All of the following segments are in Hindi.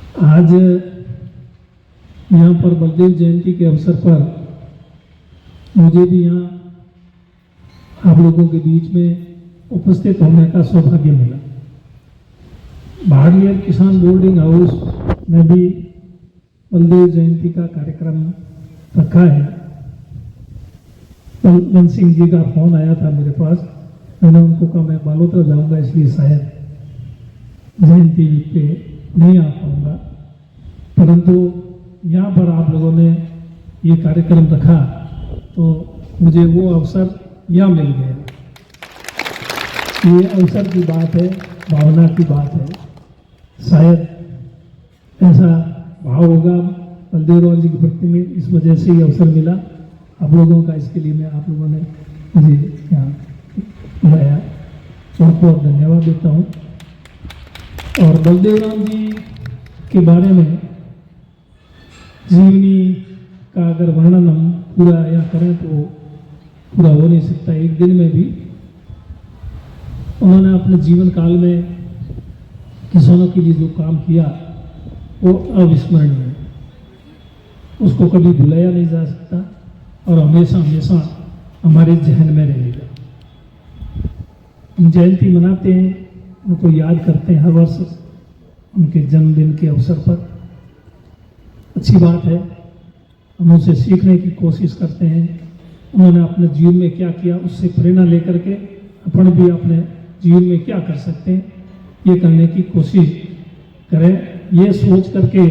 आज यहाँ पर बलदेव जयंती के अवसर पर मुझे भी यहाँ आप लोगों के बीच में उपस्थित होने का सौभाग्य मिला। बाड़मेर किसान बोर्डिंग हाउस में भी बलदेव जयंती का कार्यक्रम रखा है। बलवंत सिंह जी का फोन आया था मेरे पास, मैंने उनको कहा मैं बालोतरा जाऊंगा इसलिए शायद जयंती पे नहीं आ पाऊंगा, परंतु यहाँ पर आप लोगों ने ये कार्यक्रम रखा तो मुझे वो अवसर यहाँ मिल गया। ये अवसर की बात है, भावना की बात है। शायद ऐसा भाव होगा बलदेव राव जी के प्रति में, इस वजह से ये अवसर मिला आप लोगों का। इसके लिए मैं आप लोगों ने मुझे यहाँ बुलाया, बहुत बहुत धन्यवाद देता हूँ। और बलदेव राम जी के बारे में जीवनी का अगर वर्णन हम पूरा या करें तो पूरा हो नहीं सकता। एक दिन में भी उन्होंने अपने जीवन काल में किसानों के लिए जो काम किया वो अविस्मरणीय है, उसको कभी भुलाया नहीं जा सकता और हमेशा हमेशा हमारे जहन में रहेगा। हम जयंती मनाते हैं, उनको याद करते हैं हर वर्ष उनके जन्मदिन के अवसर पर। अच्छी बात है, हम उनसे सीखने की कोशिश करते हैं। उन्होंने अपने जीवन में क्या किया उससे प्रेरणा लेकर के अपन भी अपने जीवन में क्या कर सकते हैं ये करने की कोशिश करें। ये सोच करके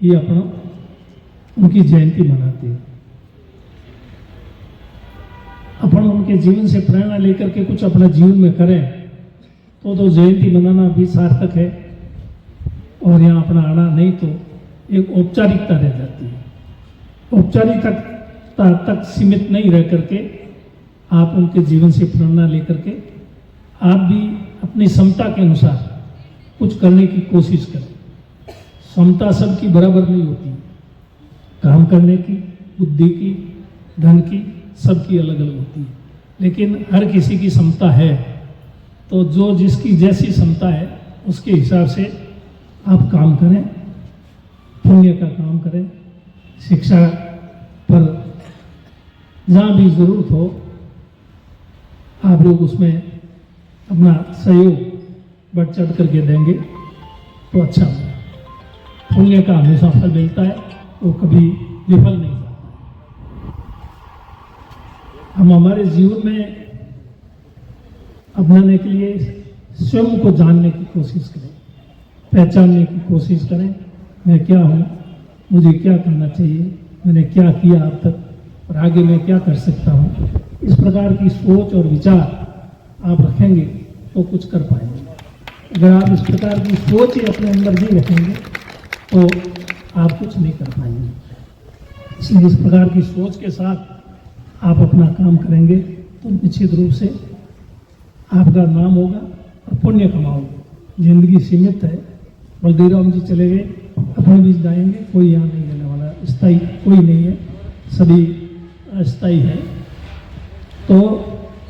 ये अपना उनकी जयंती मनाते हैं। अपन उनके जीवन से प्रेरणा लेकर के कुछ अपना जीवन में करें तो जयंती मनाना भी सार्थक है। और यहाँ अपना आना नहीं तो एक औपचारिकता रह जाती है। औपचारिकता तक सीमित नहीं रह करके आप उनके जीवन से प्रेरणा लेकर के आप भी अपनी क्षमता के अनुसार कुछ करने की कोशिश करें। क्षमता सबकी बराबर नहीं होती, काम करने की, बुद्धि की, धन की, सबकी अलग अलग होती है, लेकिन हर किसी की क्षमता है। तो जो जिसकी जैसी क्षमता है उसके हिसाब से आप काम करें, पुण्य का काम करें। शिक्षा पर जहाँ भी जरूरत हो आप लोग उसमें अपना सहयोग बढ़ चढ़ करके देंगे तो अच्छा होगा। पुण्य का हमेशा फल मिलता है, वो कभी विफल नहीं जाता। हम हमारे जीवन में अपनाने के लिए स्वयं को जानने की कोशिश करें, पहचानने की कोशिश करें। मैं क्या हूँ, मुझे क्या करना चाहिए, मैंने क्या किया अब तक और आगे मैं क्या कर सकता हूँ। इस प्रकार की सोच और विचार आप रखेंगे तो कुछ कर पाएंगे। अगर आप इस प्रकार की सोच ही अपने अंदर नहीं रखेंगे तो आप कुछ नहीं कर पाएंगे। इसलिए इस प्रकार की सोच के साथ आप अपना काम करेंगे तो निश्चित रूप से आपका नाम होगा और पुण्य कमाओगे। जिंदगी सीमित है, बलदेव राम जी चले गए, अपने बीच जाएंगे, कोई यहाँ नहीं रहने वाला, स्थायी कोई नहीं है, सभी अस्थायी है। तो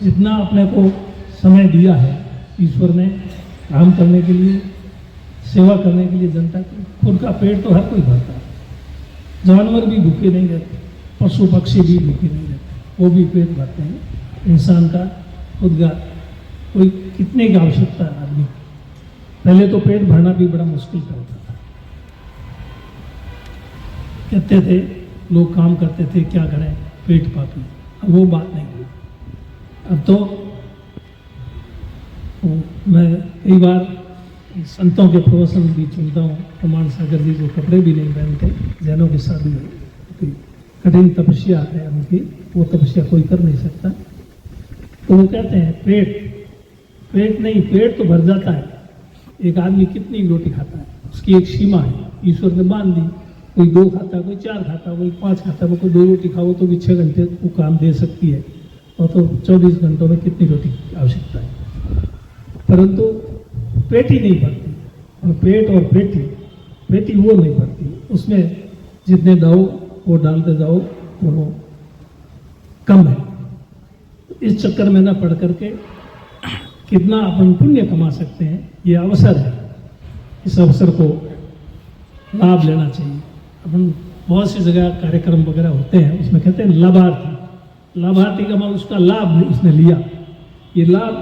जितना अपने को समय दिया है ईश्वर ने काम करने के लिए, सेवा करने के लिए जनता की, खुद का पेट तो हर कोई भरता है। जानवर भी भूखे नहीं रहते, पशु पक्षी भी भूखे नहीं रहते, वो भी पेट भरते हैं। इंसान का खुद का कोई कितने की आवश्यकता है आदमी। पहले तो पेट भरना भी बड़ा मुश्किल का होता था। कहते थे लोग, काम करते थे क्या करें पेट पापी। अब वो बात नहीं हुई। अब तो मैं कई बार संतों के प्रवचन भी सुनता हूँ। प्रमाण सागर जी जो कपड़े भी नहीं पहनते, जैनों की शादी है, कठिन तपस्या है उनकी, वो तपस्या कोई कर नहीं सकता। तो वो कहते हैं पेट नहीं, पेट तो भर जाता है। एक आदमी कितनी रोटी खाता है उसकी एक सीमा है, ईश्वर ने बांध दी। कोई 2 खाता, कोई 4 खाता, कोई 5 खाता, कोई 2 रोटी खाओ तो भी 6 घंटे वो काम दे सकती है, और तो 24 घंटों में कितनी रोटी की आवश्यकता है। परंतु पेट ही नहीं भरती, और पेट और पेटी वो नहीं भरती। उसमें जितने दाओ वो डालते जाओ तो वो कम है। इस चक्कर में ना पड़ करके कितना अपन पुण्य कमा सकते हैं, ये अवसर है। इस अवसर को लाभ लेना चाहिए। अपन बहुत सी जगह कार्यक्रम वगैरह होते हैं, उसमें कहते हैं लाभार्थी। लाभार्थी का मतलब उसका लाभ उसने लिया। ये लाभ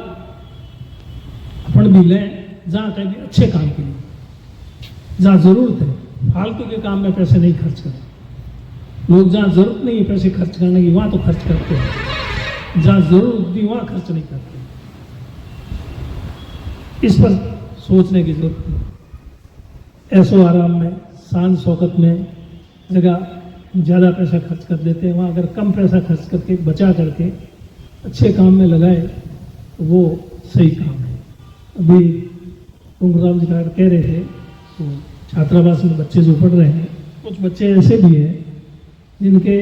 अपन भी लें जहाँ कहीं अच्छे काम के लिए, जहाँ जरूरत है। फालतू के काम में पैसे नहीं खर्च करें। लोग जहाँ जरूरत नहीं है पैसे खर्च करने की, वहाँ तो खर्च करते हैं, जहाँ जरूरत नहीं वहाँ खर्च नहीं करते। इस पर सोचने की जरूरत है। ऐसो आराम में, शान शौकत में जगह ज़्यादा पैसा खर्च कर देते हैं, वहाँ अगर कम पैसा खर्च करके बचा करके अच्छे काम में लगाए तो वो सही काम है। अभी कुंभराम जी कह रहे थे तो छात्रावास में बच्चे जो पढ़ रहे हैं, कुछ बच्चे ऐसे भी हैं जिनके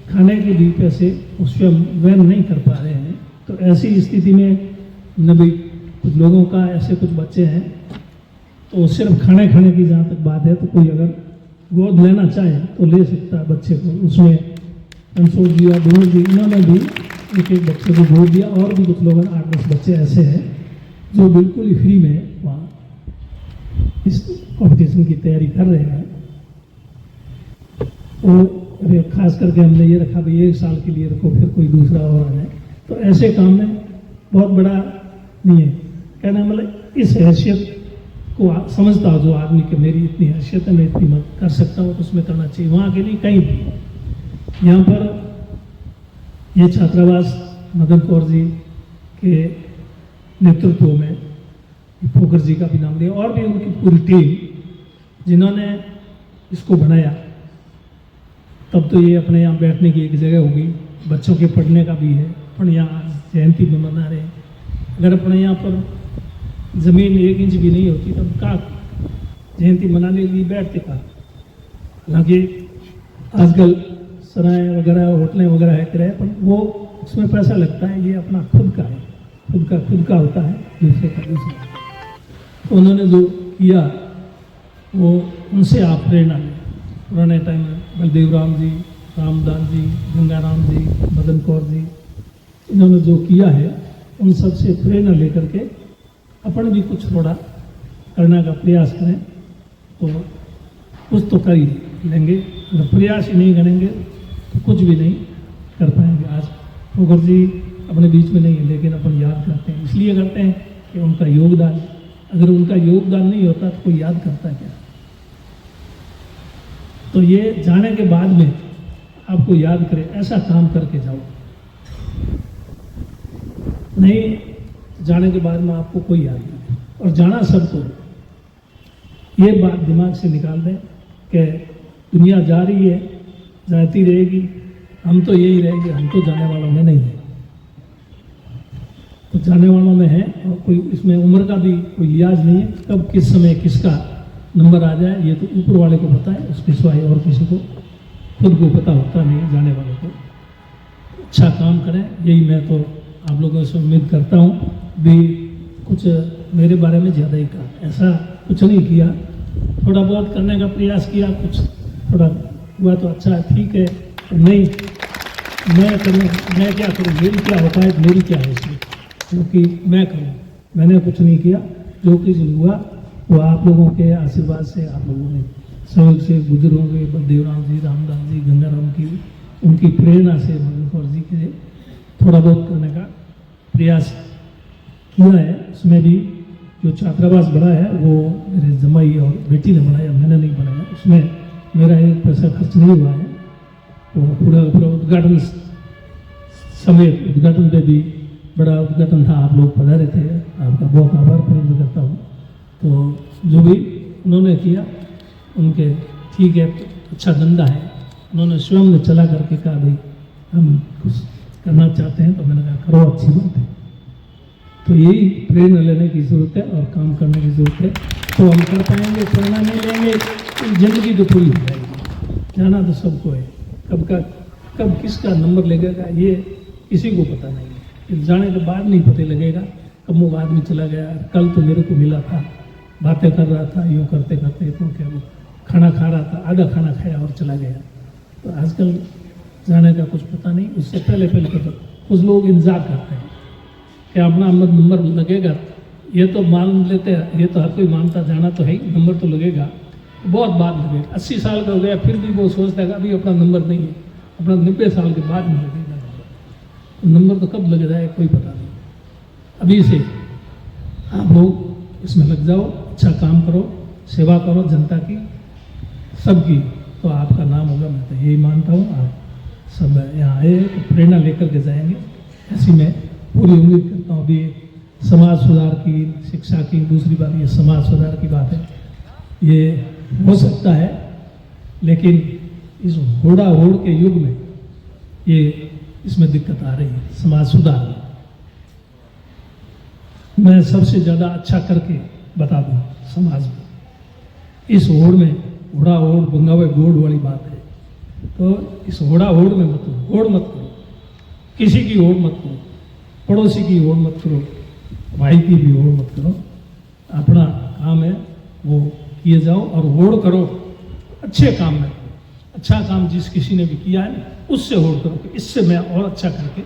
खाने के भी पैसे वो स्वयं वहन नहीं कर पा रहे हैं। तो ऐसी स्थिति में नबी कुछ लोगों का ऐसे कुछ बच्चे हैं तो सिर्फ खाने की जहाँ तक बात है तो कोई अगर गोद लेना चाहे तो ले सकता है बच्चे को। उसमें अंशोर जी और धोर जी इन्होंने भी एक बच्चे को गोद दिया, और भी कुछ लोग 8-10 बच्चे ऐसे हैं जो बिल्कुल ही फ्री में वहाँ इस कॉम्पिटिशन की तैयारी कर रहे हैं। तो खास करके हमने ये रखा भाई 1 साल के लिए रखो, फिर कोई दूसरा और है। तो ऐसे काम में बहुत बड़ा नहीं है कहना, मतलब इस हैसियत को समझता हो जो आदमी के मेरी इतनी हैसियत है, मैं इतनी मदद कर सकता हूँ, तो उसमें करना चाहिए। वहाँ के नहीं कहीं भी। यहाँ पर ये छात्रावास मदन कौर जी के नेतृत्व में फोकर जी का भी नाम लिया, और भी उनकी पूरी टीम जिन्होंने इसको बनाया। तब तो ये अपने यहाँ बैठने की एक जगह होगी, बच्चों के पढ़ने का भी है। अपन यहाँ जयंती में मना रहे हैं, अगर अपने यहाँ पर ज़मीन 1 इंच भी नहीं होती तब का जयंती मनाने के लिए बैठते का। हालांकि आजकल सराय वगैरह होटलें वगैरह है किराए पर, वो उसमें पैसा लगता है। ये अपना खुद का है, खुद का होता है, दूसरे का दूसरा। तो उन्होंने जो किया वो उनसे आप प्रेरणा लें। पुराने टाइम में बलदेव राम जी, रामदास जी, गंगाराम जी, मदन कौर जी, इन्होंने जो किया है उन सब से प्रेरणा लेकर के अपन भी कुछ थोड़ा करने का प्रयास करें तो कुछ तो कर ही लेंगे। अगर प्रयास ही नहीं करेंगे तो कुछ भी नहीं कर पाएंगे। आज फोकर जी अपने बीच में नहीं है, लेकिन अपन याद करते हैं, इसलिए करते हैं कि उनका योगदान, अगर उनका योगदान नहीं होता तो कोई याद करता क्या। तो ये जाने के बाद में आपको याद करे, ऐसा काम करके जाओ। नहीं जाने के बाद में आपको कोई याद नहीं। और जाना सबको, ये बात दिमाग से निकाल दें कि दुनिया जा रही है, जाती रहेगी, हम तो यही रहेंगे, हम तो जाने वालों में नहीं है। तो जाने वालों में है, और कोई इसमें उम्र का भी कोई लिहाज नहीं है, कब किस समय किसका नंबर आ जाए ये तो ऊपर वाले को पता है, उसके सिवाय और किसी को खुद को पता होता नहीं जाने वालों को। अच्छा काम करें, यही मैं तो आप लोगों से उम्मीद करता हूँ। भी कुछ मेरे बारे में ज़्यादा ही कहा, ऐसा कुछ नहीं किया, थोड़ा बहुत करने का प्रयास किया, कुछ थोड़ा हुआ तो अच्छा ठीक है, तो नहीं मैं क्या करूँ, मेरी क्या होता है, मेरी क्या है इसमें, क्योंकि मैं करूँ, मैंने कुछ नहीं किया। जो कुछ हुआ वो आप लोगों के आशीर्वाद से, आप लोगों ने सहयोग से, बुजुर्गों के, बलदेवराम जी, रामदास जी, गंगाराम की, उनकी प्रेरणा से, मदन कौर जी के थोड़ा बहुत करने का प्रयास किया है। उसमें भी जो छात्रावास बना है वो मेरे जमाई और बेटी ने बनाया, मैंने नहीं बनाया। उसमें मेरा 1 पैसा खर्च नहीं हुआ है। तो पूरा उद्घाटन समेत, उद्घाटन पे भी बड़ा उद्घाटन था, आप लोग पधारे थे, आपका बहुत आभार प्रकट करता हूँ। तो जो भी उन्होंने किया उनके ठीक है, अच्छा धंधा है, उन्होंने स्वयं ने चला करके कहा भाई हम कुछ करना चाहते हैं, तो मैंने कहा करो, अच्छी बात है। तो यही प्रेरणा लेने की ज़रूरत है और काम करने की ज़रूरत है, तो हम कर पाएंगे। प्रेरणा नहीं लेंगे तो जिंदगी तो पूरी हो जाएगी। जाना तो सबको है, कब किसका नंबर लगेगा ये किसी को पता नहीं है। जाने के बाद नहीं पता लगेगा कब वो आदमी चला गया। कल तो मेरे को मिला था, बातें कर रहा था, यूँ करते करते तो क्या वो खाना खा रहा था, आधा खाना खाया और चला गया। तो आजकल जाने का कुछ पता नहीं। उससे पहले तो कुछ लोग इंतजार करते हैं कि अपना नंबर लगेगा। ये तो मान लेते हैं, ये तो हर कोई मानता, जाना तो है ही, नंबर तो लगेगा। बहुत बाद लगे, 80 साल का हो गया फिर भी वो सोचता है कि अभी अपना नंबर नहीं है, अपना 90 साल के बाद में लगेगा नंबर। नंबर तो कब लग जाए कोई पता नहीं। अभी से आप लोग इसमें लग जाओ, अच्छा काम करो, सेवा करो जनता की, सबकी, तो आपका नाम होगा। मैं तो यही मानता हूँ। आप सब यहाँ आए तो प्रेरणा लेकर के जाएंगे, ऐसी मैं पूरी उम्मीद करता हूँ। अभी समाज सुधार की, शिक्षा की, दूसरी बात ये समाज सुधार की बात है, ये हो सकता है, लेकिन इस होड़ा होड़ के युग में ये इसमें दिक्कत आ रही है। समाज सुधार में मैं सबसे ज़्यादा अच्छा करके बता दूँ समाज में, इस होड़ में होड़ा होड़ बंगावे गोड़ वाली बात है, तो इस होड़ा होड़ में मत करो, किसी की होड़ मत करो, पड़ोसी की होड़ मत करो, भाई की भी होड़ मत करो। अपना काम है वो किए जाओ और होड़ करो अच्छे काम में। अच्छा काम जिस किसी ने भी किया है उससे होड़ करो कि इससे मैं और अच्छा करके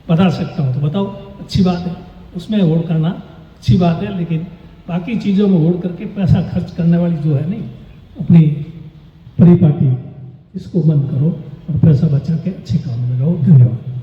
बता सकता हूँ, तो बताओ, अच्छी बात है, उसमें होड़ करना अच्छी बात है। लेकिन बाकी चीज़ों में होड़ करके पैसा खर्च करने वाली जो है नहीं, अपनी परिपाटी, इसको बंद करो और पैसा बचा के अच्छे काम में लगाओ। धन्यवाद।